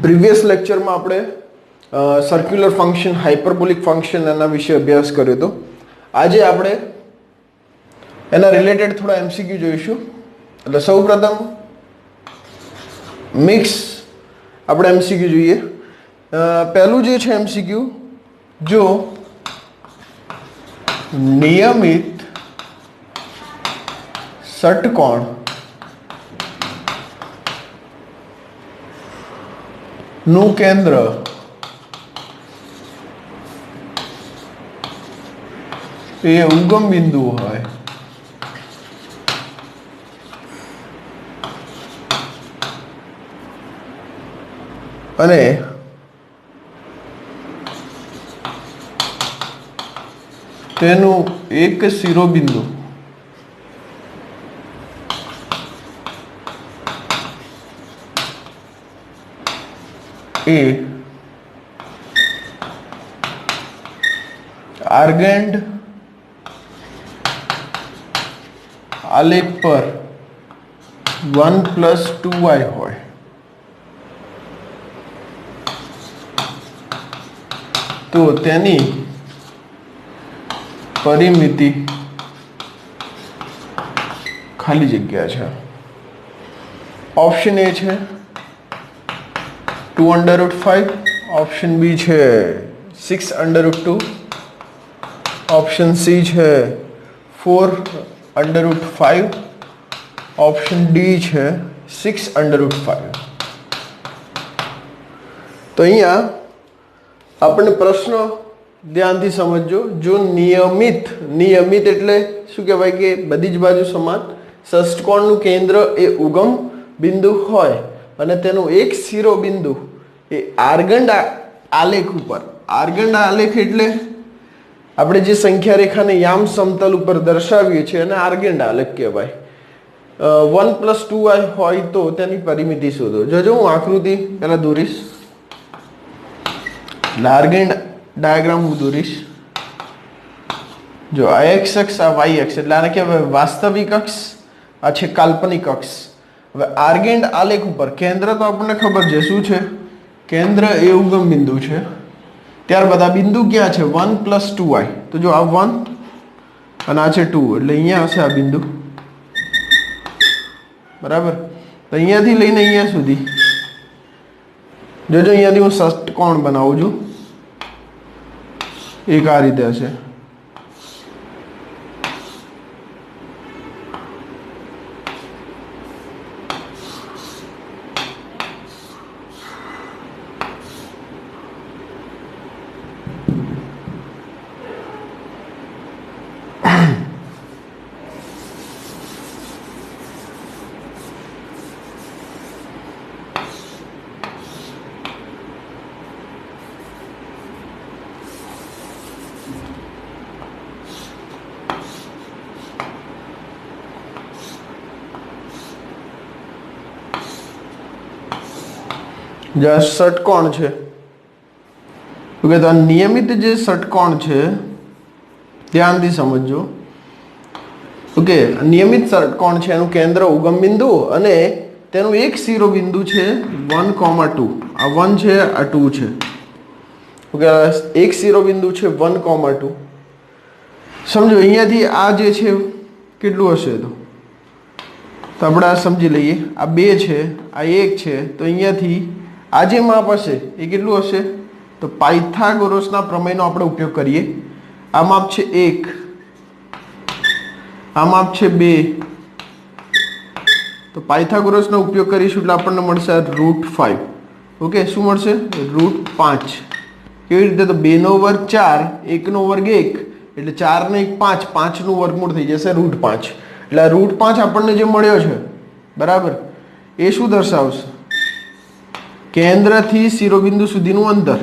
Previous લેક્ચરમાં આપણે circular function, hyperbolic function એના વિશે અભ્યાસ કર્યો હતો. આજે આપણે એના રિલેટેડ થોડા એમસીક્યુ જોઈશું. એટલે સૌપ્રથમ મિક્સ આપણે એમસીક્યુ જોઈએ. પહેલું જે છે એમસીક્યુ, જો નિયમિત ષટકોણ નું કેન્દ્ર એ ઉગમ બિંદુ હોય અને તેનું એક શિરોબિંદુ એ આર્ગેન્ડ આલેખ પર 1+2y હોય તો તેની પરિમિતિ ખાલી જગ્યા છે. ઓપ્શન એ છે 2√5, ઓપ્શન બી છે 6√2, ઓપ્શન સી છે 4√5, ઓપ્શન ડી છે 6√5. તો અહીંયા આપણે પ્રશ્ન ધ્યાનથી સમજજો. જો નિયમિત એટલે શું કહેવાય કે બધી જ બાજુ સમાન ષષ્ટકોણનું કેન્દ્ર એ ઉગમ બિંદુ હોય અને તેનું એક શિરોબિંદુ એ આર્ગંડ આલેખ ઉપર, આર્ગંડ આલેખ એટલે આપણે જે સંખ્યા રેખાને યામ સમતલ ઉપર દર્શાવીએ છીએ અને આર્ગેન્ડ આલેખ કહેવાય. 1+2y હોય તો તેની પરિમિતિ શોધો. જોજો હું આકૃતિ પહેલા દોરીશ, આર્ગેન્ડ ડાયાગ્રામ હું દોરીશ. જો આ એક્સ અક્ષ, આ વાય અક્ષ, એટલે આને કહેવાય વાસ્તવિક અક્ષ, આ છે કાલ્પનિક અક્ષ. હવે આર્ગેન્ડ આલેખ ઉપર કેન્દ્ર તો આપણને ખબર છે શું છે, કેન્દ્ર એ ઉગમ બિંદુ છે. ત્યારબાદ આ બિંદુ ક્યાં છે 1+2y, તો જો આ 1 અને આ છે 2, એટલે અહીંયા હશે આ બિંદુ, બરાબર. તો અહીંયાથી લઈને અહીંયા સુધી જોજો, અહીંયાથી હું ષષ્ટકોણ બનાવું છું, એક આ રીતે હશે. જે ષટકોણ છે, ઓકે, તો નિયમિત જે ષટકોણ છે ધ્યાનથી સમજજો. ઓકે, નિયમિત ષટકોણ છે એનું કેન્દ્ર ઉગમ બિંદુ અને તેનું એક શિરોબિંદુ છે 1,2. આ 1 છે, આ 2 છે. ઓકે, એક શિરોબિંદુ છે 1,2. સમજો અહીંયાથી આ જે છે કેટલું હશે, તો આપણે આ સમજી લઈએ. આ 2 છે, આ 1 છે, તો અહીંયાથી આ જે માપ હશે એ કેટલું હશે, તો પાયથાગોરસના પ્રમેયનો આપણે ઉપયોગ કરીએ. આ માપ છે 1, આ માપ છે 2, તો પાયથાગોરસનો ઉપયોગ કરીશું એટલે આપણને મળશે √5. ઓકે, શું મળશે? √5. કેવી રીતે? તો 2 નો વર્ગ 4, 1 નો વર્ગ 1, એટલે 4 ને 1 5, 5 નું વર્ગમૂળ થઈ જશે √5. એટલે આ √5 આપણને જે મળ્યો છે, બરાબર, એ શું દર્શાવશે? કેન્દ્રથી શિરોબિંદુ સુધીનું અંતર,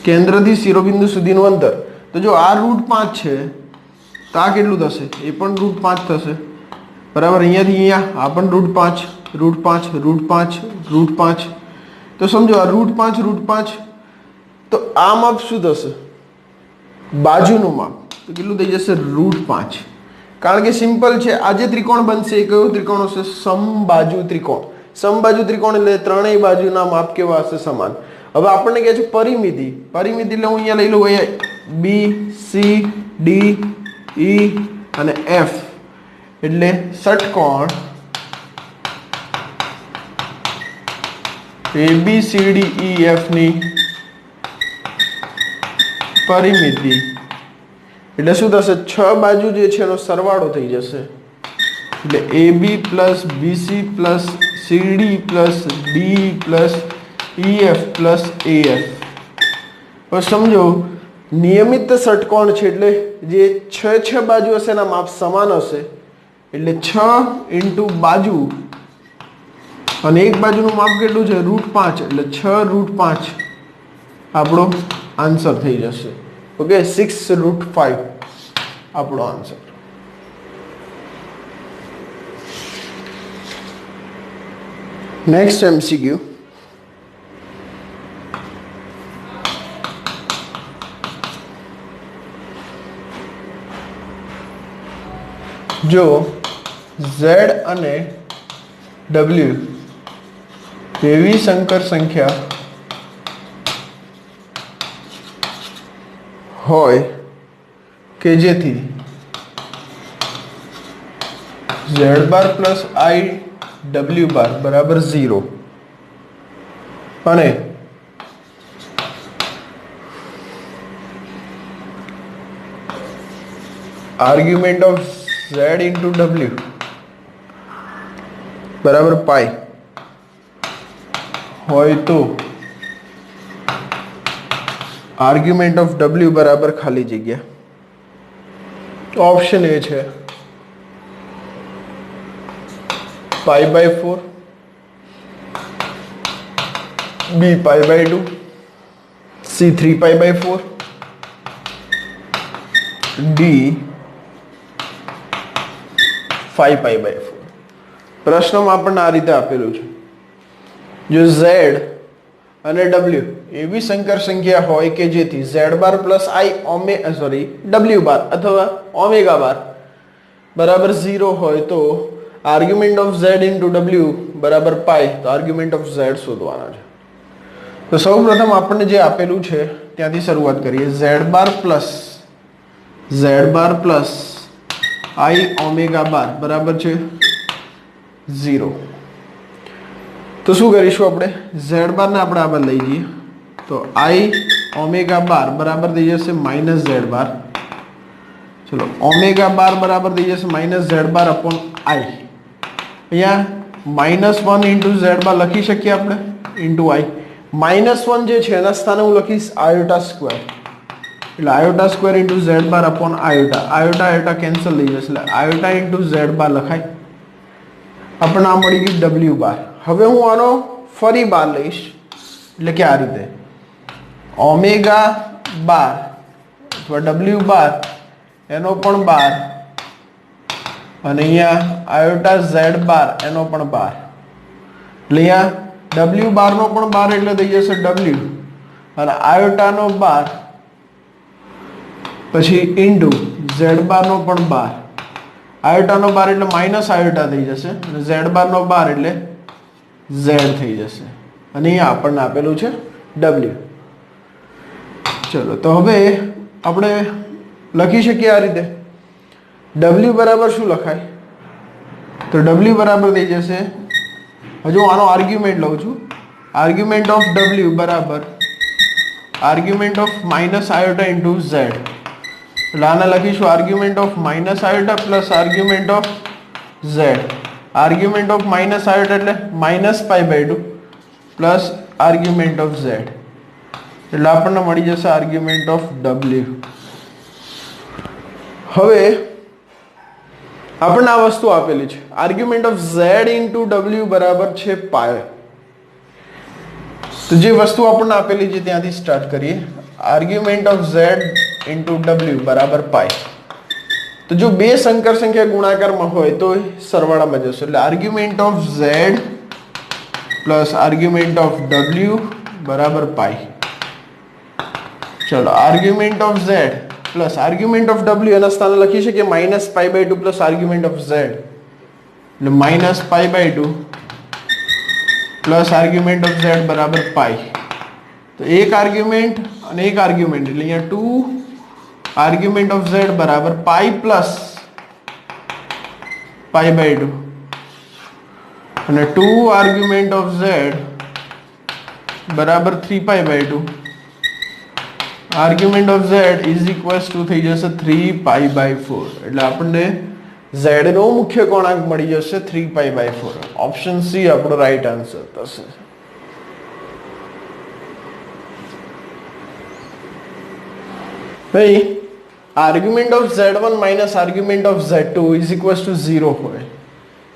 કેન્દ્રથી શિરોબિંદુ સુધીનું અંતર. તો જો આ √5 છે તો આ કેટલું થશે? એ પણ √5 થશે, બરાબર. અહીંયાથી અહીંયા આ પણ √5. તો સમજો આ √5, તો આ માપ શું થશે? બાજુનું માપ. તો કેટલું થઈ જશે? √5. કારણ કે સિમ્પલ છે. આ જે ત્રિકોણ બનશે એ કયો ત્રિકોણ હશે? સમબાજુ ત્રિકોણ. સમબાજુ ત્રિકોણ એટલે ત્રણેય બાજુના માપ કેવા હશે? સમાન. હવે આપણને કહે છે પરિમિતિ. પરિમિતિ એટલે હું અહીંયા લઈ લઉં, અહીંયા બી સી ડી ઈ અને એફ એટલે ષટકોણ ABCDEF ની પરિમિતિ એટલે શું થશે? 6 બાજુ જે છે એનો સરવાળો થઈ જશે. એટલે AB plus BC plus CD plus DE plus EF plus AF. હવે સમજો નિયમિત ષટકોણ છે એટલે જે 6 બાજુ હશે એના માપ સમાન હશે. એટલે 6 × બાજુ અને એક બાજુનું માપ કેટલું છે? √5 એટલે 6√5 આપણો આન્સર થઈ જશે. ઓકે, 6√5 આપણો આન્સર. Next MCQ. જો Z અને W એવી સંકર સંખ્યા હોય કે જેથી Z bar plus I W બાર બરાબર 0 અને argument of Z into W બરાબર પાઈ હોય તો આર્ગ્યુમેન્ટ ઓફ W બરાબર ખાલી જગ્યા. ઓપ્શન એ છે π/4, B π/2, C 3π/4, D 5π/4. પ્રશ્નમાં આપણને આ રીતે આપેલું છે. જો Z અને W એવી સંકર સંખ્યા હોય કે જેથી Z બાર પ્લસ W બાર અથવા ઓમેગા બાર બરાબર 0 હોય તો argument of Z into W બરાબર પાઈ, તો આર્ગ્યુમેન્ટ ઓફ Z શોધવાના છે. તો સૌ પ્રથમ આપણને જે આપેલું છે ત્યાંથી શરૂઆત કરીએ. Z bar plus I omega bar બરાબર છે 0. તો શું કરીશું આપણે? Z બાર ને આપણે આ બાર લઈ જઈએ તો I ઓમેગા બાર બરાબર થઈ જશે માઇનસ Z બાર. ચલો, ઓમેગા બાર બરાબર થઈ જશે minus Z bar upon I. અહીંયા -1 × Z બાર લખી શકીએ આપણે ઇન્ટુ I. -1 જે છે એના સ્થાને હું લખીશ આયોટા સ્ક્વેર. એટલે આયોટા સ્ક્વેર ઇન્ટુ Z બાર અપોન આયોટા. આયોટા કેન્સલ થઈ જશે એટલે આયોટા ઇન્ટુ Z બાર લખાય. આપણને આ મળી ગયું W બાર. હવે હું આનો ફરી બાર લઈશ એટલે કે આ રીતે ઓમેગા બાર અથવા W બાર એનો પણ બાર અને અહીંયા આયોટા Z બાર એનો પણ બાર. એટલે અહીંયા W બારનો પણ બાર એટલે થઈ જશે W અને આયોટાનો બાર પછી ઇન્ટુ Z બારનો પણ બાર. આયોટાનો બાર એટલે માઇનસ આયોટા થઈ જશે અને Z બારનો બાર એટલે Z થઈ જશે અને અહીંયા આપણને આપેલું છે W. ચલો, તો હવે આપણે લખી શકીએ આ રીતે. W બરાબર શું લખાય? તો W બરાબર થઈ જશે, હજુ આનો આર્ગ્યુમેન્ટ લઉં છું, આર્ગ્યુમેન્ટ ઓફ W બરાબર argument of minus iota into Z. એટલે આને લખીશું argument of minus iota plus argument of Z. Argument of minus iota એટલે -π/2 પ્લસ આર્ગ્યુમેન્ટ ઓફ Z. એટલે આપણને મળી જશે આર્ગ્યુમેન્ટ ઓફ W. હવે આપણને આ વસ્તુ આપેલી છે argument of Z into W બરાબર છે પાય. તો જે વસ્તુ આપણને આપેલી છે ત્યાંથી સ્ટાર્ટ કરીએ. Argument of Z into W બરાબર પાય. તો જો બે સંકર સંખ્યા ગુણાકારમાં હોય તો સરવાળામાં જશે એટલે argument of Z plus argument of W બરાબર પાય. ચલો, argument of Z plus argument of W એના સ્થાને લખી શકીએ -π/2 પ્લસ આર્ગ્યુમેન્ટ ઓફ ઝેડ, એટલે -π/2 પ્લસ આર્ગ્યુમેન્ટ ઓફ ઝેડ બરાબર પાઈ. તો એક આર્ગ્યુમેન્ટ અને એક આર્ગ્યુમેન્ટ એટલે અહીંયા 2 આર્ગ્યુમેન્ટ ઓફ ઝેડ બરાબર પાઈ પ્લસ π/2 અને 2 આર્ગ્યુમેન્ટ ઓફ ઝેડ બરાબર 3π/2. Argument of Z is equals to થઈ જશે 3π/4. એટલે આપણને ઝેડ નો મુખ્ય કોણાંક મળી જશે 3π/4. ઓપ્શન સી આપણો રાઈટ આન્સર થશે. ભાઈ argument of Z1 minus argument of Z2 is equals two 0 હોય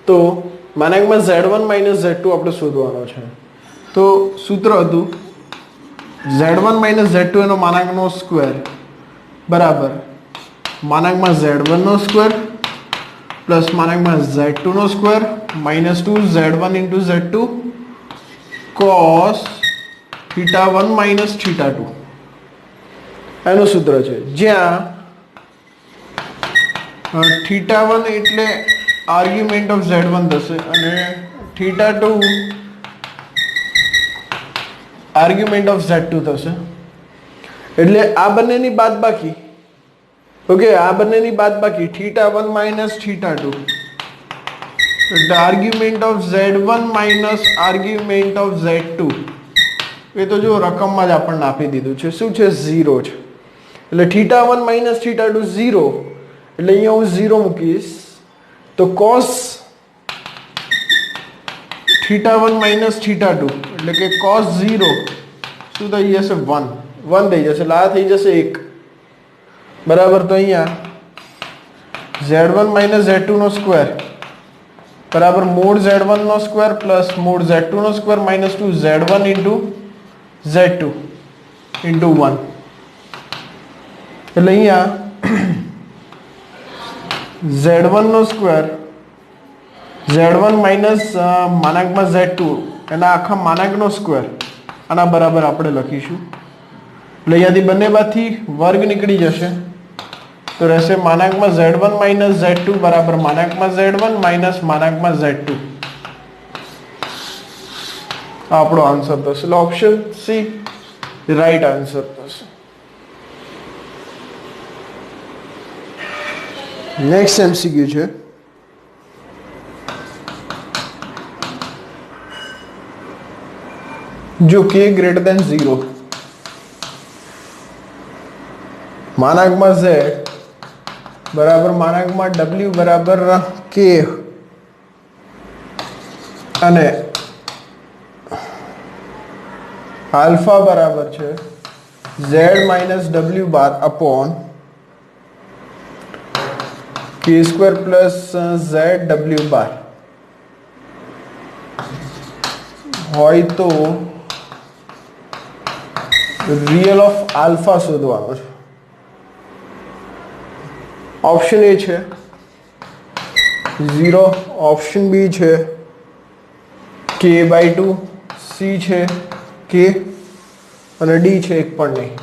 તો માનાંકમાં Z1 માઇનસ Z2 આપણે શોધવાનો છે. તો સૂત્ર હતું Z1 માઇનસ Z2 એનો માનાંકનો સ્ક્વેર બરાબર માનાંકમાં Z1 નો સ્ક્વેર પ્લસ માનાંકમાં Z2 નો square -2 Z1 into Z2 cos θ1 minus θ2 એનું સૂત્ર છે, જ્યાં θ1 એટલે આર્ગ્યુમેન્ટ ઓફ Z1 થશે અને θ2 આર્ગ્યુમેન્ટ ઓફ Z2 થશે. એટલે આ બંનેની બાદબાકી, ઓકે, આ બંનેની બાદબાકી θ1 માઇનસ θ2 એટલે argument of Z1 minus argument of Z2. એ તો જો રકમમાં જ આપણને આપી દીધું છે, શું છે 0 છે. એટલે θ1 માઇનસ θ2 0, એટલે અહીંયા હું 0 મૂકીશ તો cos θ1 માઇનસ θ2 એટલે કે cos 0 શું થઈ જશે 1 થઈ જશે, એટલે આ થઈ જશે 1 બરાબર. તો અહીંયા Z1 માઇનસ Z2 નો સ્ક્વેર બરાબર મોડ Z1 નો સ્ક્વેર પ્લસ મોડ Z2 નો square -2 Z1 into Z2 into 1. એટલે અહીંયા Z1 નો સ્ક્વેર Z1 માઇનસ માનાંકમાં Z2 એના આખા માનાંકનો સ્ક્વેર આના બરાબર આપણે લખીશું. એટલે અહીંયાથી બંને બાજુથી વર્ગ નીકળી જશે તો રહેશે માનાંકમાં Z1 માઇનસ Z2 બરાબર માનાંકમાં Z1 માઇનસ માનાંકમાં Z2. આપણો આન્સર થશે. એટલે ઓપ્શન સી રાઈટ આન્સર થશે. નેક્સ્ટ MCQ છે, જો k greater than 0 માનાંકમાં Z બરાબર માનાંકમાં W બરાબર k અને આલ્ફા બરાબર છે Z minus W bar upon k square plus ZW bar હોય તો રિયલ ઓફ આલ્ફા શોધવાનો છે. ઓપ્શન એ છે 0, ઓપ્શન બી છે k/2, સી છે k અને ડી છે એક પણ નહીં.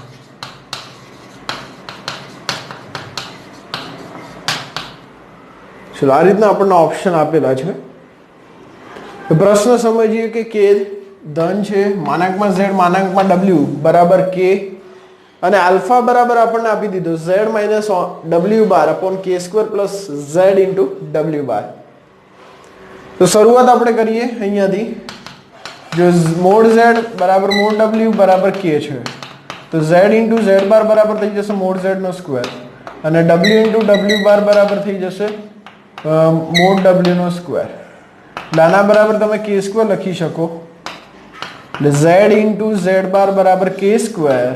ચલો આ રીતના આપણને ઓપ્શન આપેલા છે. પ્રશ્ન સમજીએ કે k ધન છે માનાંકમાં Z માનાંકમાં W બરાબર k અને આલ્ફા બરાબર આપણને આપી દીધો Z minus W bar upon k square plus Z into W bar. તો શરૂઆત આપણે કરીએ અહીંયાથી. જો મોડ Z બરાબર મોડ W બરાબર k છે તો Z ઇન્ટુ Z બાર બરાબર થઈ જશે મોડ Z નો સ્ક્વેર અને W ઇન્ટુ W બાર બરાબર થઈ જશે મોડ W નો સ્ક્વેર. આના બરાબર તમે k સ્ક્વેર લખી શકો એટલે Z ઇન્ટુ Z બાર બરાબર k સ્ક્વેર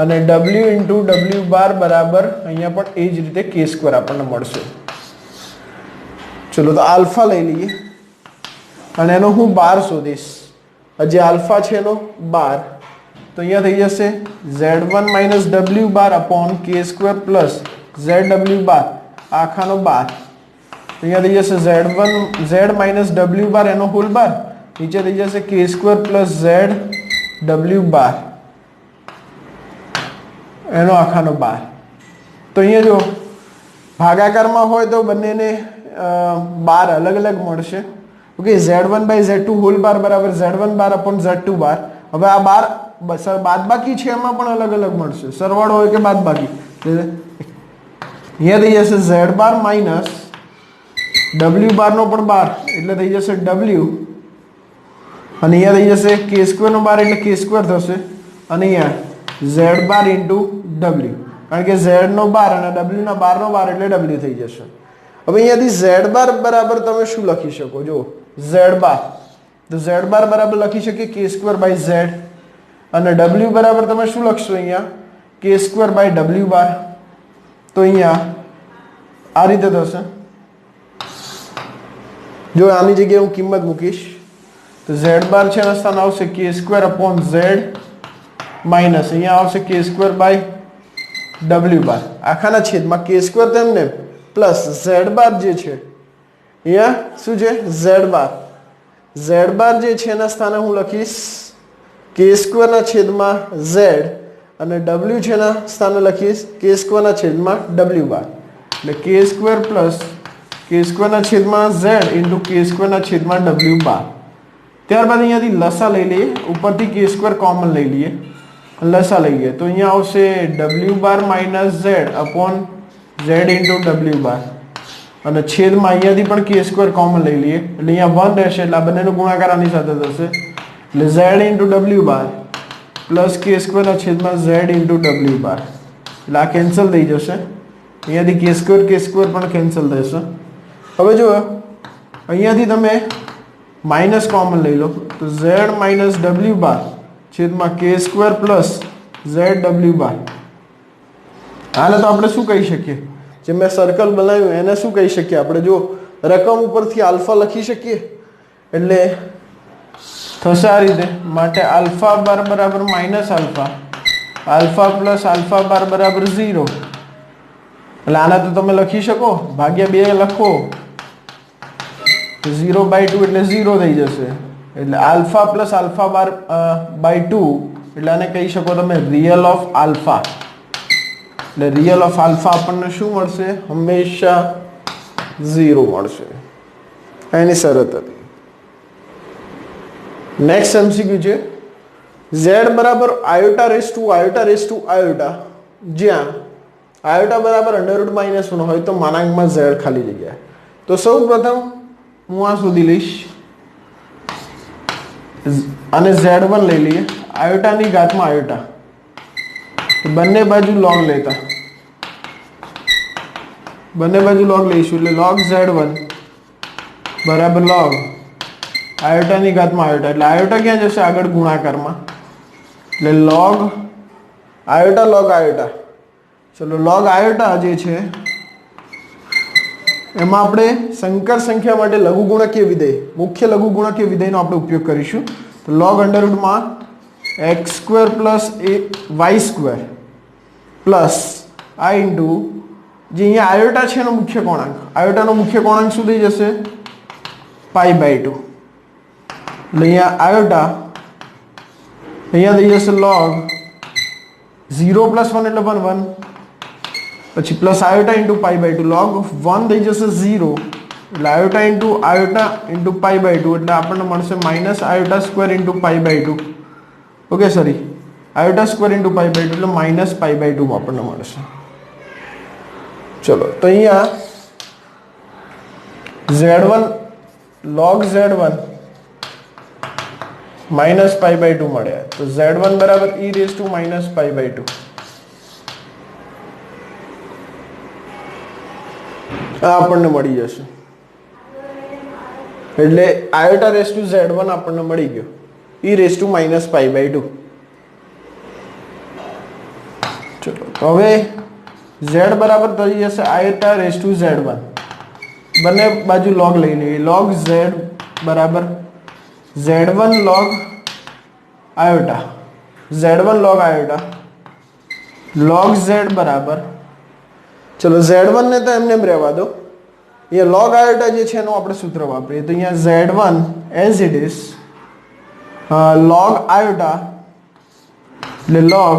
અને W ઇન્ટુ W બાર બરાબર અહીંયા પણ એ જ રીતે k સ્ક્વેર આપણને મળશે. ચલો તો આલ્ફા લઈ લઈએ અને એનો હું બાર શોધીશ. જે આલ્ફા છે એનો બાર તો અહીંયા થઈ જશે Z1 minus W bar upon k square plus ZW bar આખાનો બાર. અહીંયા થઈ જશે Z માઇનસ W બાર એનો હોલ બાર નીચે થઈ જશે k સ્ક્વેર પ્લસ ZW બાર એનો આખાનો બાર. તો અહીંયા જો ભાગાકારમાં હોય તો બંનેને બાર અલગ અલગ મળશે. Okay, z1 by z2 hall બાર બરાબર z1 બાર અપોન z2 બાર. હવે આ બાર બાદબાકી છે એમાં પણ અલગ અલગ મળશે, સરવાળો હોય કે બાદબાકી. અહીંયા થઈ જશે z બાર માઇનસ w બારનો પણ બાર એટલે થઈ જશે w, અને અહીંયા થઈ જશે k સ્ક્વેર નો બાર એટલે k સ્ક્વેર થશે, અને અહીંયા z બાર ઇન્ટુ w, કારણ કે z નો બાર અને w ના બાર નો બાર એટલે w થઈ જશે. હવે અહીંયાથી z બાર બરાબર તમે શું લખી શકો? જો z બાર, તો z બાર બરાબર લખી શકીએ k સ્ક્વેર બાય z, અને w બરાબર તમે શું લખશો અહીંયા? k square by w bar. તો અહીંયા આ રીતે થશે. જો આની જગ્યાએ હું કિંમત મૂકીશ તો z બાર છે એના સ્થાન આવશે k square upon z minus અહીંયા આવશે k સ્ક્વેર બાય w બાર, આખાના છેદમાં k સ્ક્વેર તેમને પ્લસ z બાર જે છે અહીંયા શું છે z બાર. z બાર જે છે એના સ્થાને હું લખીશ k સ્ક્વેર ના છેદમાં z, અને w છે એના સ્થાને લખીશ k સ્ક્વેર ના છેદમાં w બાર, એટલે k square plus k square ના છેદમાં z ઇન્ટુ k સ્ક્વેર ના છેદમાં w બાર. ત્યારબાદ અહીંયાથી લસા લઈ લઈએ, ઉપરથી k સ્ક્વેર કોમન લઈ લઈએ, લસા લઈએ તો અહીંયા આવશે w bar minus z upon z into w bar, અને છેદમાં અહીંયાથી પણ k સ્ક્વેર કોમન લઈ લઈએ એટલે અહીંયા 1 રહેશે, એટલે આ બંનેનો ગુણાકાર આની સાથે થશે, એટલે z ઇન્ટુ w બાર પ્લસ k સ્ક્વેર ના છેદમાં z ઇન્ટુ w બાર, એટલે આ કેન્સલ થઈ જશે. અહીંયાથી k સ્ક્વેર પણ કેન્સલ થશે. હવે જો અહીંયાથી તમે માઇનસ કોમન લઈ લો તો z માઇનસ w બાર છેદમાં k સ્ક્વેર પ્લસ zw બાર. આને તો આપણે શું કહી શકીએ? જે મેં સર્કલ બનાવ્યું એને શું કહી શકીએ આપણે? જો રકમ ઉપરથી આલ્ફા લખી શકીએ એટલે થશે આ રીતે. માટે આલ્ફા બાર બરાબર minus alpha, alpha plus alpha bar બરાબર 0. એટલે આને તો તમે લખી શકો ભાગ્યા 2 લખો 0 બાય 2 એટલે 0 થઈ જશે, એટલે alpha plus alpha bar by 2 એટલે આને કહી શકો તમે રિયલ ઓફ આલ્ફા. એટલે રિયલ ઓફ આલ્ફા આપણને શું મળશે? હંમેશા 0 મળશે. એની શરત હતી. નેક્સ્ટ એમસીક્યુ છે z બરાબર આયોટા રેસ ટુ આયોટા, જ્યાં આયોટા બરાબર √-1 હોય તો માનાંકમાં z ખાલી જગ્યા. તો સૌ પ્રથમ હું આ શોધી લઈશ, અને z1 લઈ લઈએ, આયોટાની ઘાતમાં આયોટા, બંને બાજુ log લેતા, બંને બાજુ log લઈશું એટલે log z1 બરાબર log આયોટાની ઘાતમાં આયોટા, એટલે આયોટા ક્યાં જશે? આગળ ગુણાકારમાં, એટલે log આયોટા. ચલો log આયોટા જે છે એમાં આપણે સંકર સંખ્યા માટે લઘુગુણકીય વિધેય, મુખ્ય લઘુગુણકીય વિધેયનો આપણે ઉપયોગ કરીશું. તો log √ x² plus y² plus i into જે અહીંયા આયોટા છે એનો મુખ્ય કોણાંક, આયોટાનો મુખ્ય કોણાંક શું થઈ જશે? π/2. એટલે અહીંયા આયોટા અહીંયા થઈ જશે log 0 + 1 એટલે 1 પછી પ્લસ આયોટા ઇન્ટુ π/2, log 1 થઈ જશે 0 એટલે આયોટા ઇન્ટુ π/2 એટલે આપણને મળશે minus iota square into π/2. Okay sorry, iota square into π/2 એટલે માઇનસ π/2 આપણને મળશે. ચલો તો અહીંયા z1 log z1 માઇનસ π/2 મળ્યા, તો z1 બરાબર e રેઝ ટુ માઇનસ π/2. આ આપણને મળી જશે, એટલે આયોટા રેઝ ટુ z1 આપણને મળી ગયો e રેઝ ટુ માઇનસ π/2. ચલો હવે z બરાબર થઈ જશે આયોટા રેઝ ટુ z1, બંને બાજુ log લઈ લઈએ, log z બરાબર z1 log આયોટા, z1 log આયોટા log z બરાબર, ચલો z1 ને તો એમને એમ રહેવા દો, ये log आयोटा જે છે એનું આપણે સૂત્ર વાપરીએ તો અહીંયા z1 as it is log iota એટલે log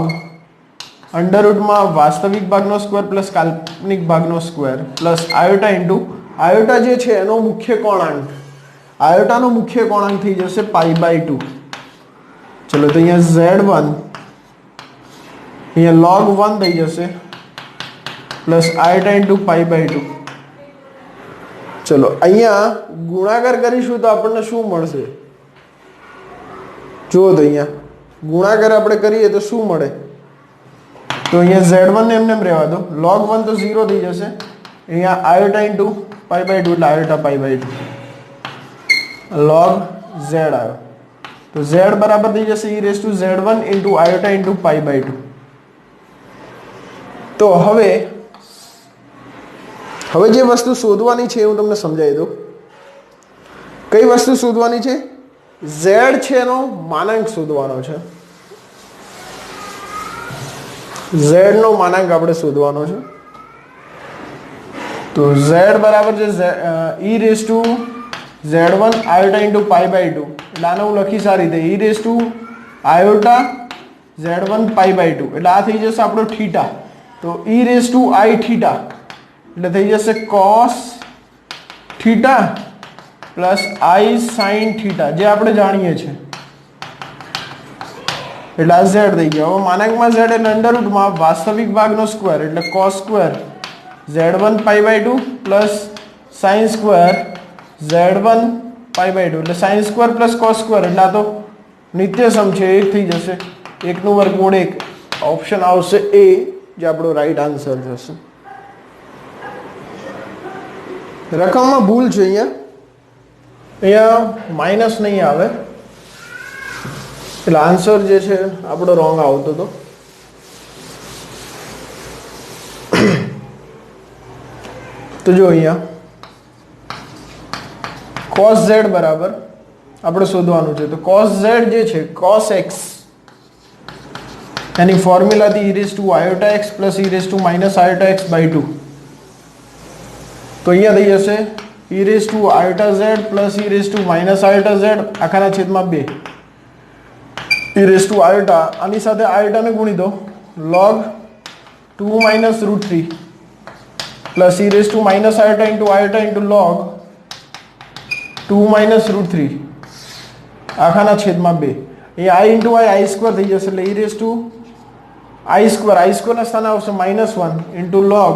અંડરરૂટમાં વાસ્તવિક ભાગનો સ્ક્વેર પ્લસ કાલ્પનિક ભાગનો સ્ક્વેર પ્લસ આયોટા ઇન્ટુ આયોટા જે છે એનો મુખ્ય કોણાંક, આયોટાનો મુખ્ય કોણાંક થઈ જશે π/2. ચલો તો અહીંયા z1 અહીંયા log 1 થઈ જશે પ્લસ આયોટા ઇન્ટુ π/2. ચલો અહીંયા ગુણાકાર કરીશું તો આપણને શું મળશે? જુઓ તો અહીંયા ગુણાકાર આપણે કરીએ તો શું મળે? તો અહીંયા z1 ને એમને રહેવા દો, log 1 તો 0 થઈ જશે, અહીંયા આયોટા ઇન્ટુ π/2 એટલે આયોટા π/2 log z આવ્યો. તો z બરાબર થઈ જશે e⁻z1 ઇન્ટુ આયોટા ઇન્ટુ π/2. તો હવે જે વસ્તુ શોધવાની છે હું તમને સમજાવી દઉં. કઈ વસ્તુ શોધવાની છે? z છે એનો માનાંક શોધવાનો છે. z નો માનાંક આપણે શોધવાનો છે. તો z બરાબર છે e⁻z1 આયોટા ઇન્ટુ π/2 એટલે આને હું લખીશ આ રીતે e⁻આયોટા z1 π/2 એટલે આ થઈ જશે આપણો થીટા. તો e⁻i થીટા એટલે થઈ જશે cos theta plus i sin theta જે આપણે જાણીએ છીએ. એટલે આ z થઈ ગયો. હવે માનાંકમાં z એટલે અંડરરૂટમાં વાસ્તવિક ભાગનો સ્ક્વેર એટલે cos square z1 π/2 plus sin square z1 π/2 એટલે sin square plus cos square એટલે આ તો નિત્યસમ છે, 1 થઈ જશે. 1 નું વર્ગમૂળ 1 ઓપ્શન આવશે એ જે આપણો રાઈટ આન્સર થશે. રકમમાં ભૂલ છે, અહીંયા માઇનસ નહીં આવે એટલે આન્સર જે છે આપણો રોંગ આવતો હતો. તો જો અહીંયા cos z બરાબર આપણે શોધવાનું છે. તો cos z જે છે cos x એની ફોર્મ્યુલા હતી e⁻iota x plus e⁻iota x/2. તો અહીંયા થઈ જશે e⁻iota z plus e⁻iota z આખાના છેદમાં 2 e⁻iota આની સાથે iota ને ગુણી દો log 2 minus root 3 plus e⁻iota into iota into log 2 minus root 3 આખાના છેદમાં 2. એ i into i સ્ક્વેર થઈ જશે એટલે e⁻i સ્ક્વેર ના સ્થાને આવશે -1 into log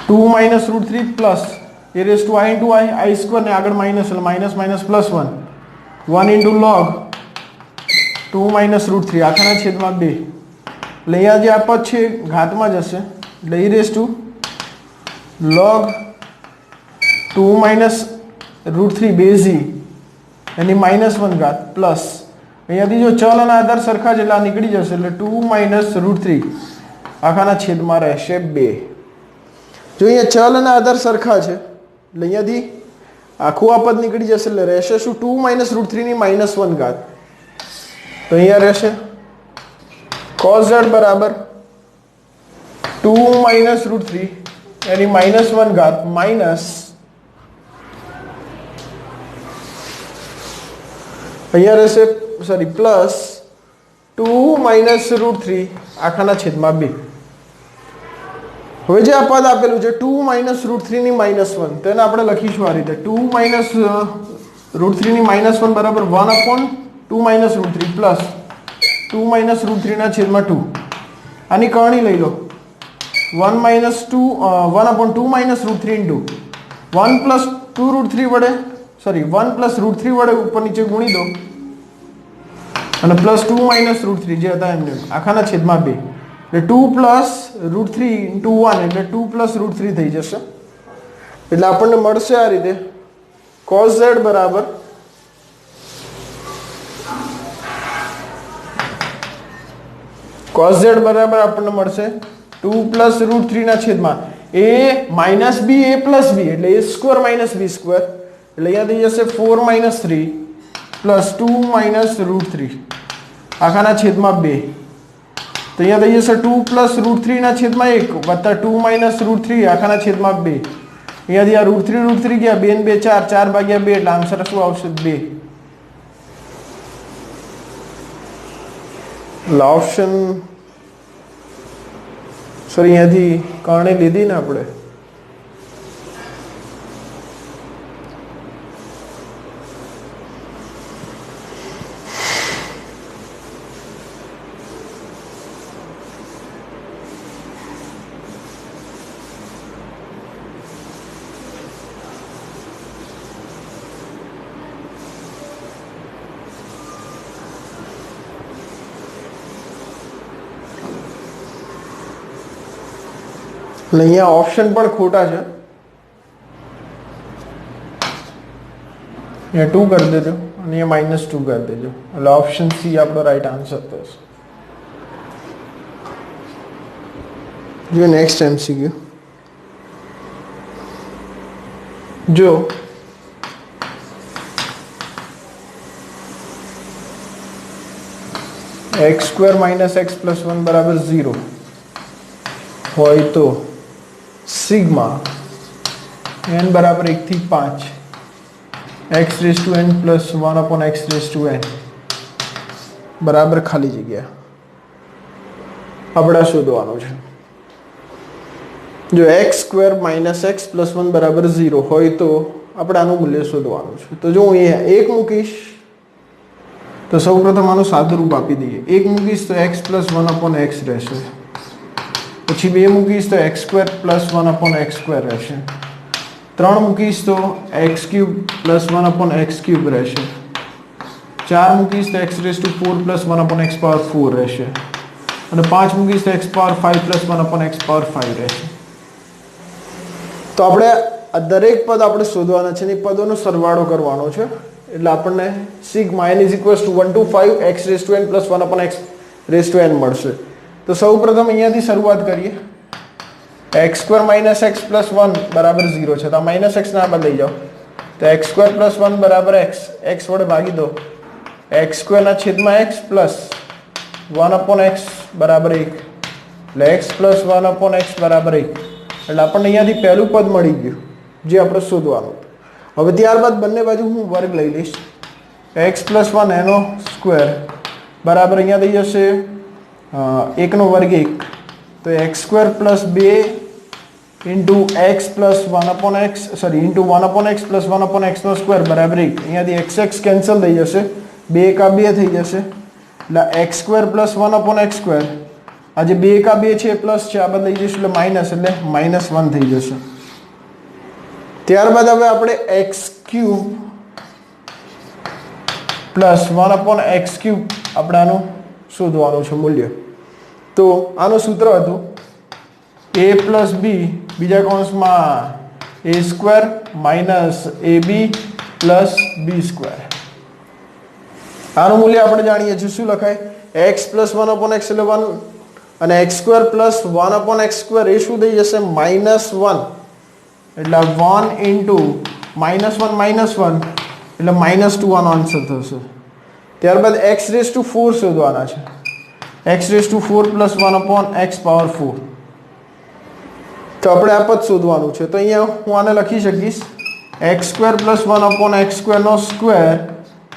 2 minus root 3 plus e⁻i into i square ને આગળ માઈનસ એટલે minus plus 1 into log 2 minus root 3 આખાના છેદમાં 2 એટલે અહીંયા જે આ પદ છે ઘાતમાં જશે એટલે e⁻log 2 minus root 3 base એની -1 ઘાત પ્લસ અહીંયાથી જો ચલ અને આધાર સરખા જ એટલે આ નીકળી જશે એટલે 2 minus root 3 આખાના છેદમાં રહેશે 2. જો અહીંયા ચલ અને આધાર સરખા છે એટલે અહીંયાથી આખું આ પદ નીકળી જશે એટલે રહેશે શું 2 minus root 3 ની -1 ઘાત. તો અહીંયા રહેશે cos z બરાબર 2 minus root 3 એની -1 ઘાત માઇનસ અહીંયા રહેશે પ્લસ 2 minus root 3 આખાના છેદમાં 2. હવે જે આ પદ આપેલું છે 2 minus root 3 ની -1 તેને આપણે લખીશું આ રીતે 2 minus root 3 ની -1 બરાબર 1/2 minus root 3 plus 2 minus root 3 ના છેદમાં 2. આની કરણી લઈ લો 1/2 minus root 3 into 1 plus 2 root 3 વડે 1 plus root 3 વડે ઉપર નીચે ગુણી દો અને પ્લસ 2 minus root 3 જે હતા એમને આખાના છેદમાં 2 એટલે 2 plus root 3 into 1 એટલે 2 plus root 3 થઈ જશે. એટલે આપણને મળશે આ રીતે cos z બરાબર આપણને મળશે 2 plus root 3 ના છેદમાં a minus b a plus b એટલે a square minus b square એટલે અહીંયા થઈ જશે 4 minus 3 plus 2 minus root 3 આખાના છેદમાં 2. તો અહીંયા થઈ જશે 2 plus root 3 ના છેદમાં 1 વત્તા 2 minus root 3 આખાના છેદમાં 2. અહીંયાથી આ root 3 ગયા 2 ને 2 4 4 ભાગ્યા 2 એટલે આન્સર શું આવશે 2. એટલે ઓપ્શન સર અહીંયાથી કરણી લીધી ને આપણે, એટલે અહીંયા ઓપ્શન પણ ખોટા છે, અહીંયા 2 કરી દેજો અને અહીંયા -2 કરી દેજો, એટલે ઓપ્શન સી આપણો રાઈટ આન્સર થશે. જો નેક્સ્ટ MCQ, જો x² - x + 1 = 0 હોય તો સિગ્મા n = 1 થી 5 xn + 1/xn બરાબર ખાલી જગ્યા આપણે શોધવાનું છે. જો x² - x + 1 = 0 હોય તો આપણે આનું મૂલ્ય શોધવાનું છે. તો જો હું અહીંયા 1 મૂકીશ તો સૌપ્રથમ આનું સાદુરૂપ આપી દઈએ. 1 મૂકીશ તો x + 1/x રહેશે, પછી 2 મૂકીશ તો x² + 1/x² રહેશે, 3 મૂકીશ તો x³ + 1/x³ રહેશે, 4 મૂકીશ તો x4 + 1/x4 રહેશે, અને 5 મૂકીશ તો x5 + 1/x5 રહેશે. તો આપણે આ દરેક પદ આપણે શોધવાના છે અને પદોનો સરવાળો કરવાનો છે, એટલે આપણને sigma n = 1 to 5 xn + 1/xn મળશે. તો સૌપ્રથમ અહીંયાથી શરૂઆત કરીએ. x² - x + 1 = 0 છે, તો -x ના બદલાઈ જાઓ, તો x² + 1 = x, x વડે ભાગી દો, x² / x + 1/x = 1, એટલે x + 1/x = 1, એટલે આપણને અહીંયાથી પહેલું પદ મળી ગયું જે આપણે શોધવાનું. હવે ત્યારબાદ બંને બાજુ હું વર્ગ લઈ લઈશ, x + 1 એનો સ્ક્વેર બરાબર અહીંયા થઈ જશે 1 નો વર્ગ 1, તો x² + 2 * x + 1/x * 1/x + 1/x નો સ્ક્વેર બરાબર 1. અહીંયાથી x કેન્સલ થઈ જશે, 2 × 2 થઈ જશે, એટલે x² + 1/x², આ જે 2 × 2 છે પ્લસ છે, આ બદલાઈ જશે એટલે માઇનસ, એટલે -1 થઈ જશે. ત્યારબાદ હવે આપણે x³ + 1/x³ આપણે આનું શોધવાનું છે મૂલ્ય. તો આનું સૂત્ર હતું a + b બીજા કૌંસમાં a² - ab + b². આનું મૂલ્ય આપણે જાણીએ છીએ, શું લખાય, x + 1/x એટલે 1, અને x² + 1/x² એ શું થઈ જશે, -1, એટલે 1 * -1 એટલે -2 આનો આન્સર થશે. ત્યારબાદ x4 શોધવાના છે, x4 + 1/x⁴. તો આપણે આ પદ શોધવાનું છે, તો અહીંયા હું આને લખી શકીશ x² + 1/x² નો સ્ક્વેર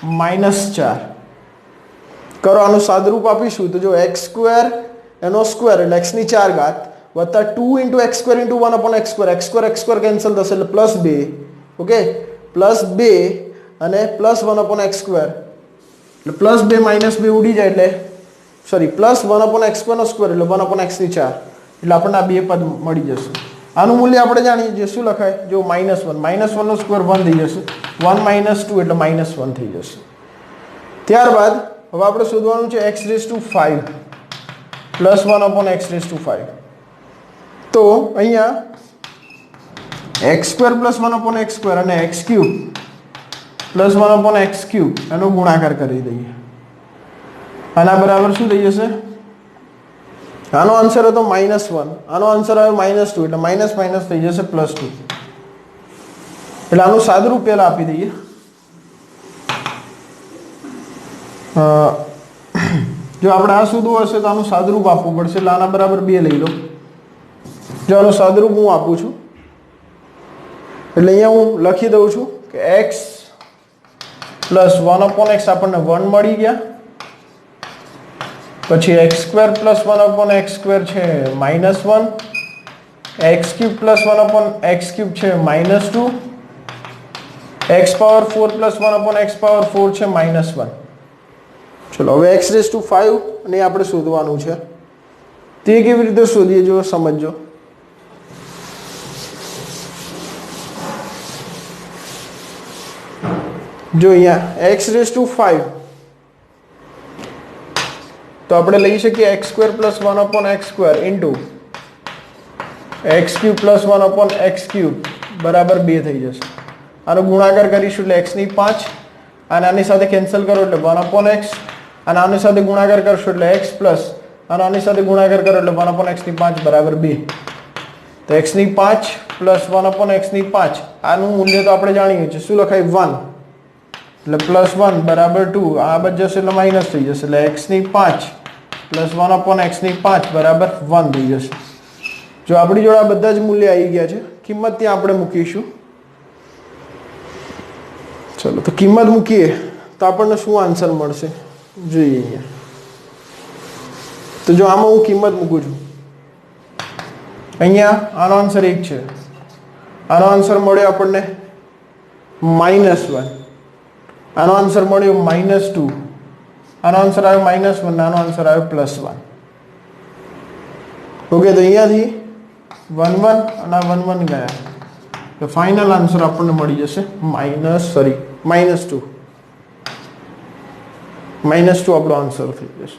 -4. કરો આનું સાદુરૂપ આપીશું તો જો x² એનો સ્ક્વેર એટલે x⁴ વત્તા 2 × x² × 1/x², x² કેન્સલ થશે એટલે +2, ઓકે, +2 અને +1/x², એટલે +2 - 2 ઉડી જાય, એટલે સોરી +1/x² નો સ્ક્વેર એટલે 1/x⁴, એટલે આપણને આ બે પદ મળી જશે. આનું મૂલ્ય આપણે જાણીએ છીએ, શું લખાય, જો -1 નો સ્ક્વેર 1 થઈ જશે, 1 - 2 એટલે -1 થઈ જશે. ત્યારબાદ હવે આપણે શોધવાનું છે x5 + 1/x5. તો અહીંયા x² + 1/x² અને x³ + 1/x³ એનો ગુણાકાર કરી દઈએ, આના બરાબર શું થઈ જશે, આનો આન્સર હતો -1, આનો આન્સર આવ્યો -2, એટલે માઇનસ થઈ જશે +2. એટલે આનું સાદુરૂપ પહેલા આપી દઈએ. જો આપણે આ શોધવું હશે તો આનું સાદુરૂપ આપવું પડશે, એટલે આના બરાબર 2 લઈ લો. જો આનું સાદુરૂપ હું આપું છું, એટલે અહીંયા હું લખી દઉં છું કે x + 1/x આપણને 1 મળી ગયા, પછી x² + 1/x² છે -1, x³ + 1/x³ છે -2, x⁴ + 1/x⁴ છે -1. ચલો હવે x⁵ ને આપણે શોધવાનું છે. તે કેવી રીતે શોધીએ જો સમજો. જો અહીંયા x⁵ તો આપણે લઈ શકીએ x² + 1/x² into x³ + 1/x³ બરાબર 2 થઈ જશે. આનો ગુણાકાર કરીશું એટલે x⁵ અને આની સાથે કેન્સલ કરો એટલે 1/x અને આની સાથે ગુણાકાર કરશો એટલે x પ્લસ અને આની સાથે ગુણાકાર કરો એટલે 1/x⁵ બરાબર 2. તો x⁵ + 1/x⁵ આનું મૂલ્ય તો આપણે જાણીએ છીએ. શું લખાય 1 એટલે +1 બરાબર 2. આ બાદ જશે એટલે માઇનસ થઈ જશે એટલે x⁵ + 1/x⁵ બરાબર 1 થઈ જશે. જો આપણી જોડે આ બધા જ મૂલ્ય આવી ગયા છે, કિંમત ત્યાં આપણે મૂકીશું. ચલો તો કિંમત મૂકીએ તો આપણને શું આન્સર મળશે જોઈએ અહીંયા. તો જો આમાં હું કિંમત મૂકું છું, અહીંયા આનો આન્સર 1 છે, આનો આન્સર મળ્યો આપણને -1, આનો આન્સર મળ્યો -2, આનો આન્સર આવ્યો -1, આનો આન્સર આવ્યો +1. ઓકે, તો અહીંયાથી 1 1 અને 1 1 ગયા તો ફાઇનલ આન્સર આપણને મળી જશે -2. -2 આપણો આન્સર થઈ જશે.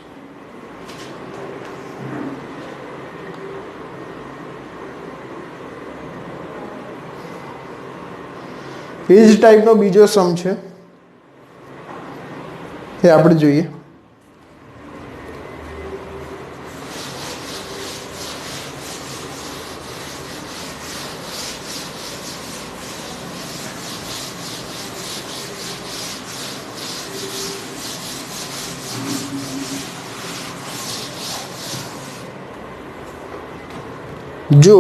એ જ ટાઈપનો બીજો સમ છે, એ આપણે જોઈએ. જો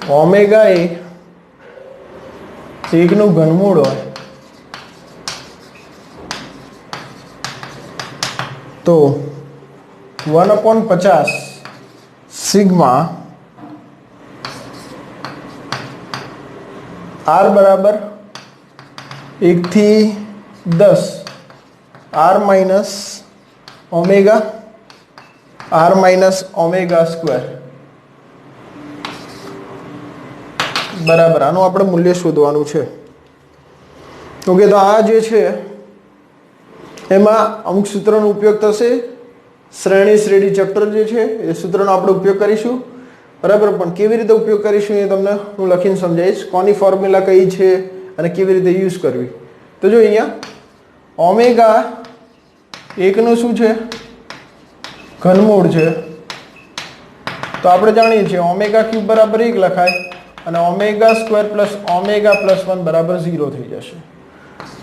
ઓમેગા એ 1 નું ઘનમૂળ હોય તો 1/50 સિગ્મા r બરાબર 1 થી 10 r minus omega r minus omega square બરાબર. આનું આપણે મૂલ્ય શોધવાનું છે. ઓકે, તો આ જે છે એમાં અમુક સૂત્રનો ઉપયોગ થશે. શ્રેણી ચેપ્ટર જે છે એ સૂત્રનો આપણે ઉપયોગ કરીશું બરાબર. પણ કેવી રીતે ઉપયોગ કરીશું એ તમને હું લખીને સમજાવીશ. કોની ફોર્મ્યુલા કઈ છે અને કેવી રીતે યુઝ કરવી. તો જો અહીંયા ઓમેગા 1 નું શું છે ઘનમૂળ છે, તો આપણે જાણીએ છીએ ω³ બરાબર 1 લખાય અને ω² પ્લસ ઓમેગા પ્લસ 1 બરાબર 0 થઈ જશે.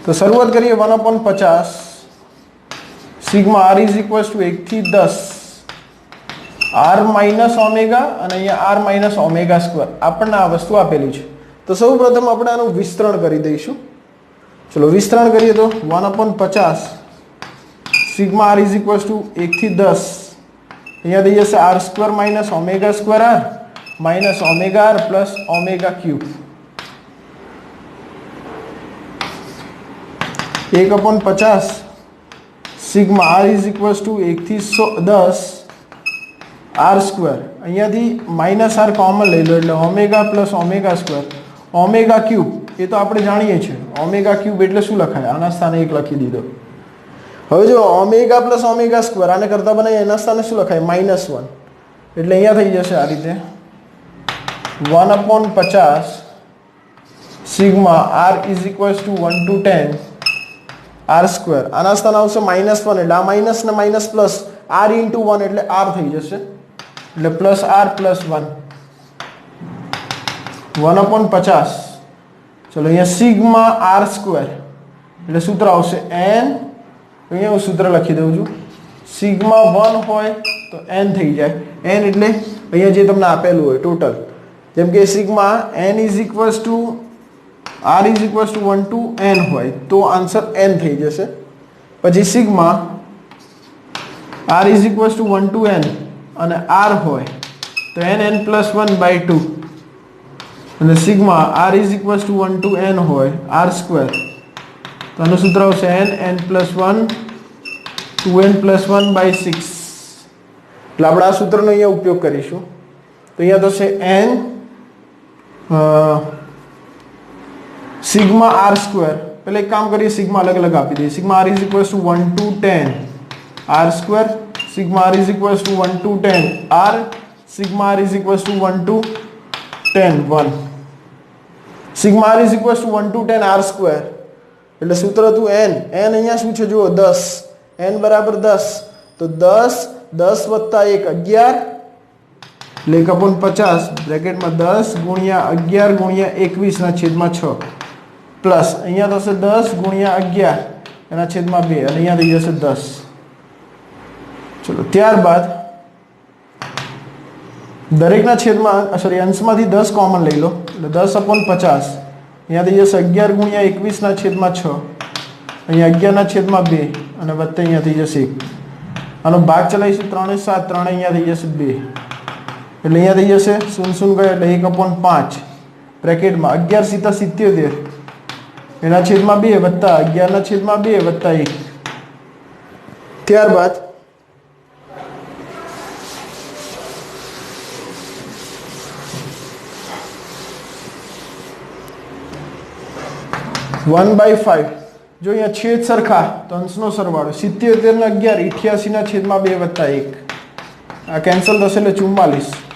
તો શરૂઆત કરીએ 1/50 sigma r is equal two 1 થી 10 r માઇનસ ઓમેગા અને અહીંયા r માઇનસ ઓમેગા સ્ક્વેર આપણને આ વસ્તુ આપેલી છે. તો સૌ પ્રથમ આપણે આનું વિસ્તરણ કરી દઈશું. ચલો વિસ્તરણ કરીએ તો 1/50 sigma r is equal two 1 થી 10 અહીંયા થઈ જશે r² minus omega square r minus omega r plus omega cube 1/50 sigma r is equal two 1 થી 10 r². અહીંયાથી માઇનસ r કોમન લઈ લો એટલે omega plus omega square omega cube. એ તો આપણે જાણીએ છીએ ઓમેગા ક્યુબ એટલે શું લખાય, આના સ્થાને 1 લખી દીધો. હવે જો ઓમેગા પ્લસ ઓમેગા સ્ક્વેર આને કરતા બનાવીએ એના સ્થાને શું લખાય -1 એટલે અહીંયા થઈ જશે આ રીતે 1/50 sigma r is equal two 1 to 10 r². આના સ્થાને આવશે -1 એટલે આ માઇનસ ને માઇનસ પ્લસ r ઇન્ટુ 1 એટલે r થઈ જશે એટલે પ્લસ r પ્લસ 1 1/50. ચલો અહીંયા સિગ્મા r² એટલે સૂત્ર આવશે n. અહીંયા હું સૂત્ર લખી દઉં છું. સિગ્મા 1 હોય તો n થઈ જાય. n એટલે અહીંયા જે તમને આપેલું હોય ટોટલ, જેમ કે sigma n is equal to r is equals to 1 to n હોય તો આન્સર n થઈ જશે. પછી sigma r is equals to 1 to n અને r હોય તો n પ્લસ 1 બાય 2 અને sigma r is equals to 1 to n હોય r સ્ક્વેર તો આનું સૂત્ર આવશે n plus 1 2n plus 1 by 6. એટલે આપણે આ સૂત્રનો અહીંયા ઉપયોગ કરીશું. તો અહીંયા થશે n સિગ્મા r સ્ક્વેર. પહેલા એક કામ કરીએ, સિગ્મા અલગ અલગ આપી દઈએ. Sigma r is equals to 1 to 10 r square, sigma r is equals to 1 to 10 r, sigma r is equals to 1 to 10 1. Sigma r is equals to 1 to 10 r square એટલે સૂત્ર હતું n અહીંયા શું છે જુઓ 10, n બરાબર 10 તો 10 10 વત્તા 1 11 એટલે 1/50 બ્રેકેટમાં 10 ગુણ્યા 11 ગુણ્યા 21 ના છેદમાં 6 પ્લસ અહીંયા થશે 10 ગુણ્યા 11 એના છેદમાં 2 અને અહીંયા થઈ જશે 10. ચલો ત્યારબાદ દરેકના છેદમાં અંશમાંથી 10 કોમન લઈ લો એટલે 10/50 અહીંયા થઈ જશે 11 ગુણ્યા 21 ના છેદમાં 6 અહીંયા 11 ના છેદમાં 2 અને વત્તા અહીંયા થઈ જશે 1. આનો ભાગ ચલાવીશું 3 7 3 અહીંયા થઈ જશે 2 એટલે અહીંયા થઈ જશે 0 0 ગયો એટલે 1/5 બ્રેકેટમાં 11 સીતા 77 એના છેદમાં 2 વત્તા 11 ના છેદમાં 2 વત્તા 1. ત્યારબાદ વન બાય 5 જો અહીંયા છેદ સરખા તો અંશનો સરવાળો 77 ને 11 88 ના છેદમાં 2 વત્તા 1 આ કેન્સલ થશે એટલે 44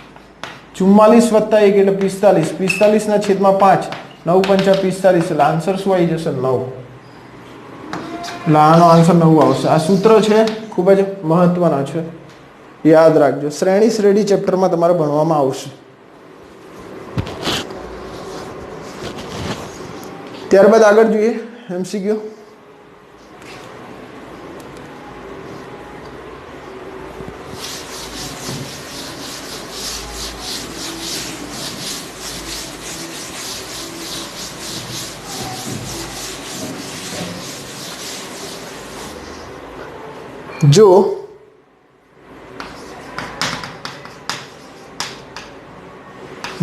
44 વત્તા 1 એટલે 45 45 ના છેદમાં 5 9 5 45 એટલે આન્સર શું આવી જશે 9. એટલે આનો આન્સર 9 આવશે. આ સૂત્ર છે ખૂબ જ મહત્વના છે, યાદ રાખજો. શ્રેણી ચેપ્ટરમાં તમારે ભણવામાં આવશે. ત્યારબાદ આગળ જોઈએ MCQ. જો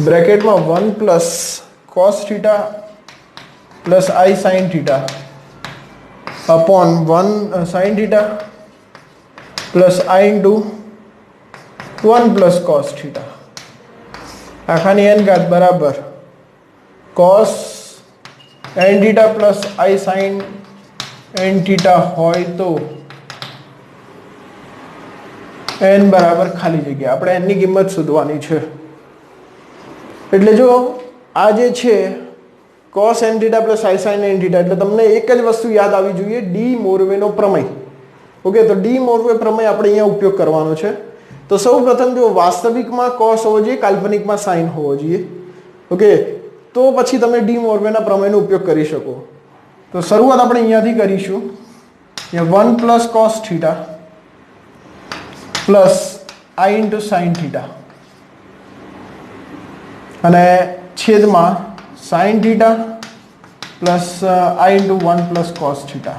બ્રેકેટમાં 1 plus cos theta plus i sine theta upon 1 sine theta plus i into 1 plus cos theta आखानी एन घात बराबर cos n theta plus i sine n theta होय तो एन बराबर खाली जग्या આપણે એની કિંમત શોધવાની છે. એટલે જો આ જે છે cos n theta plus i sin n theta એટલે તમને એક જ વસ્તુ યાદ આવી જોઈએ, ડી મોરવેનો પ્રમેય. ઓકે, તો ડી મોરવે પ્રમેય આપણે અહીંયા ઉપયોગ કરવાનો છે. તો સૌપ્રથમ જો વાસ્તવિકમાં cos હોવો જોઈએ, કાલ્પનિકમાં sin હોવો જોઈએ. ઓકે, તો પછી તમે ડી મોરવેના પ્રમેયનો ઉપયોગ કરી શકો. તો શરૂઆત આપણે અહીંયાથી કરીશું. અહીંયા 1 plus cos theta plus i into sin theta અને છેદમાં sin theta plus i into 1 plus cos theta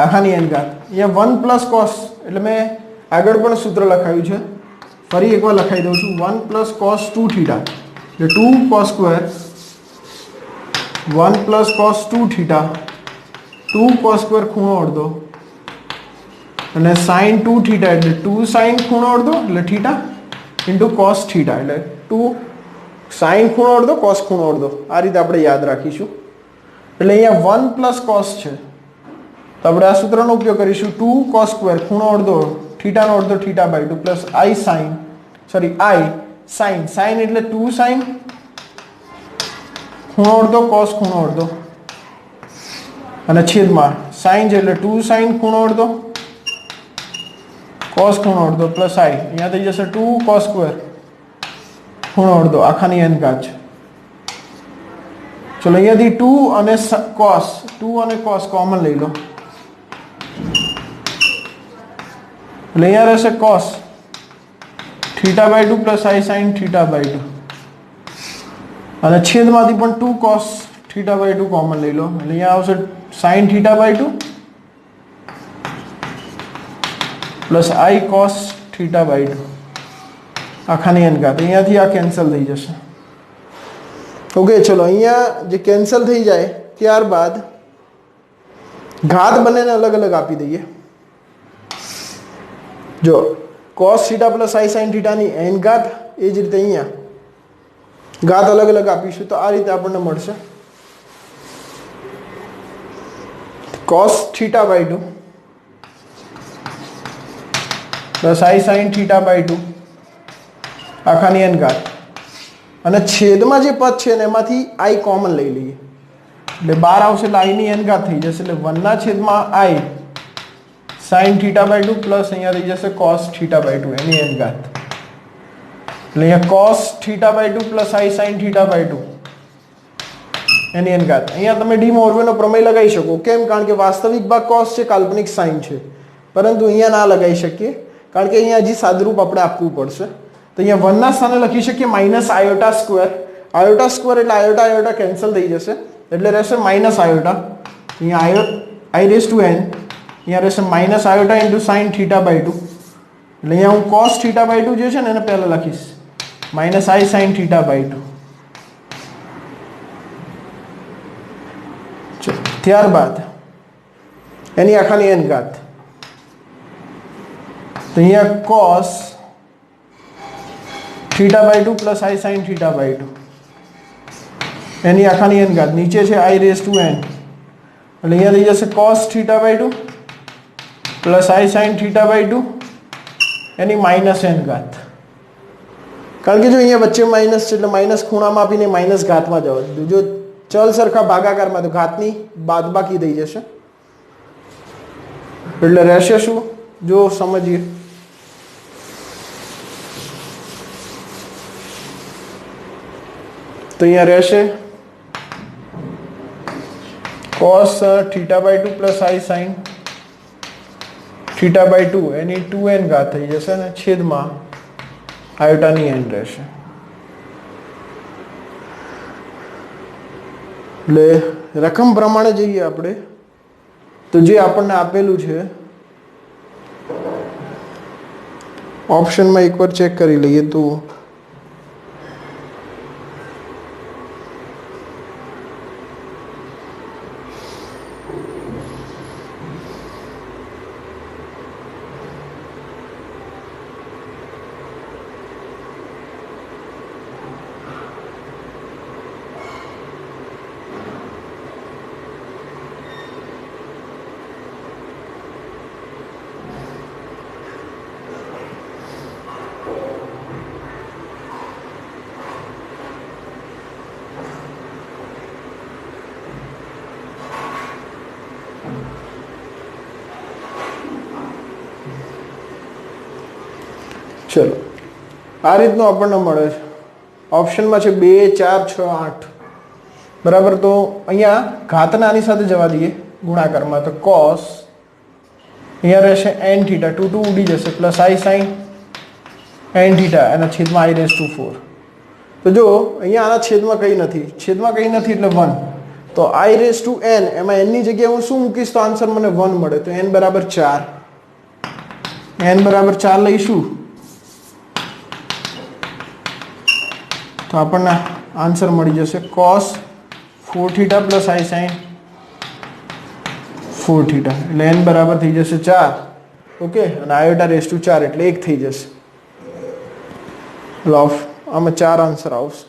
આખાની n ઘાત. અહીંયા 1 plus cos એટલે મેં આગળ પણ સૂત્ર લખાયું છે, ફરી એકવાર લખાઈ દઉં છું. 1 plus cos 2 theta એટલે 2 cos square 1 plus cos 2 theta 2 cos square ખૂણો અડધો અને sin 2 theta એટલે 2 sin ખૂણો અડધો એટલે theta into cos theta એટલે 2 sin ખૂણો અડધો cos ખૂણો અડધો. આ રીતે આપણે યાદ રાખીશું. એટલે અહીંયા 1 પ્લસ cos છે તો આપણે આ સૂત્રનો ઉપયોગ કરીશું. 2 cos સ્ક્વેર ખૂણો અડધો થીટાનો અડધો theta by 2 plus i sin sin એટલે 2 sin ખૂણો અડધો cos ખૂણો અડધો અને છેદમાં sin છે એટલે 2 sin ખૂણો અડધો cos ખૂણો અડધો પ્લસ i અહીંયા થઈ જશે 2 cos સ્ક્વેર ખૂણો અડધો આખાની n ઘાત છે. ચલો અહીંયાથી 2 અને cos કોમન લઈ લો એટલે અહીંયા રહેશે cos theta by 2 plus i sin theta by 2 અને છેદમાંથી પણ 2 cos θ/2 કોમન લઈ લો એટલે અહીંયા આવશે sin θ/2 પ્લસ i cos θ/2 આખાની n ઘાત. અહીંયાથી આ કેન્સલ થઈ જશે. ઓકે, ચલો અહીંયા જે કેન્સલ થઈ જાય ત્યારબાદ ઘાત બંનેને અલગ અલગ આપી દઈએ. જો cos θ પ્લસ i sin θ ની n ઘાત, એ જ રીતે અહીંયા ઘાત અલગ અલગ આપીશું તો આ રીતે આપણને મળશે cos θ/2 પ્લસ i sin θ/2 આખાની n ઘાત. અને છેદમાં જે પદ છે ને એમાંથી i કોમન લઈ લઈએ એટલે 12 આવશે એટલે i ની n ઘાત થઈ જશે એટલે 1 છેદમાં i sin θ/2 પ્લસ અહીંયા થઈ જશે cos θ/2 એની n ઘાત. એટલે અહીંયા cos θ/2 પ્લસ i sin θ/2 એની n ઘાત. અહીંયા તમે ડી મોર્ગનનો પ્રમેય લગાવી શકો. કેમ? કારણ કે વાસ્તવિક ભાગ cos છે, કાલ્પનિક sin છે. પરંતુ અહીંયા ના લગાવી શકીએ કારણ કે અહીંયા હજી સાદુરૂપ આપણે આપવું પડશે. તો અહીંયા 1 ના સ્થાને લખી શકીએ માઇનસ આયોટા સ્ક્વેર. આયોટા સ્ક્વેર એટલે આયોટા આયોટા કેન્સલ થઈ જશે એટલે રહેશે માઇનસ આયોટા. અહીંયા i રેઝ ટુ n અહીંયા રહેશે માઇનસ આયોટા ઇન્ટુ sin θ/2 એટલે અહીંયા હું cos θ/2 જે છે ને એને પહેલાં લખીશ માઇનસ i sin θ/2. ત્યારબાદ એની આખાની n ઘાત. તો અહીંયા cos θ/2 પ્લસ i sin θ/2 એની આખાની n ઘાત. નીચે છે i રેઝ ટુ n એટલે અહીંયા થઈ જશે cos θ/2 પ્લસ i sin θ/2 એની માઇનસ n ઘાત. કારણ કે જો અહીંયા વચ્ચે માઇનસ છે એટલે માઇનસ ખૂણામાં આપીને માઇનસ ઘાતમાં જવા દીધું. જો ચલ સરખા ભાગાકારમાં તો ઘાતની બાદબાકી થઈ જશે એટલે રહેશે શું જો સમજીએ. તો અહીંયા રહેશે cos θ/2 પ્લસ i sin θ/2 એની 2n ઘાત થઈ જશે અને છેદમાં આયોટાની n રહેશે. એટલે રકમ પ્રમાણે જઈએ આપણે તો જે આપણને આપેલું છે ઓપ્શનમાં એકવાર ચેક કરી લઈએ તો ચલો આ રીતનું આપણને મળે છે. ઓપ્શનમાં છે 2 4 6 8 બરાબર. તો અહીંયા ઘાતના આની સાથે જવા દઈએ ગુણાકારમાં તો cos અહીંયા રહેશે n θ 2 2 ઉડી જશે પ્લસ i sin n θ એના છેદમાં i રેઝ ટુ 4. તો જો અહીંયા આના છેદમાં કંઈ નથી એટલે 1. તો i રેઝ ટુ n એમાં n ની જગ્યાએ હું શું મૂકીશ તો આન્સર મને 1 મળે. તો n બરાબર 4 લઈશું તો આપણને આન્સર મળી જશે cos 4θ પ્લસ i sin 4θ એટલે n બરાબર થઈ જશે 4. ઓકે, અને આયોટા રેઝ ટુ 4 એટલે 1 થઈ જશે. આમાં 4 આન્સર આવશે.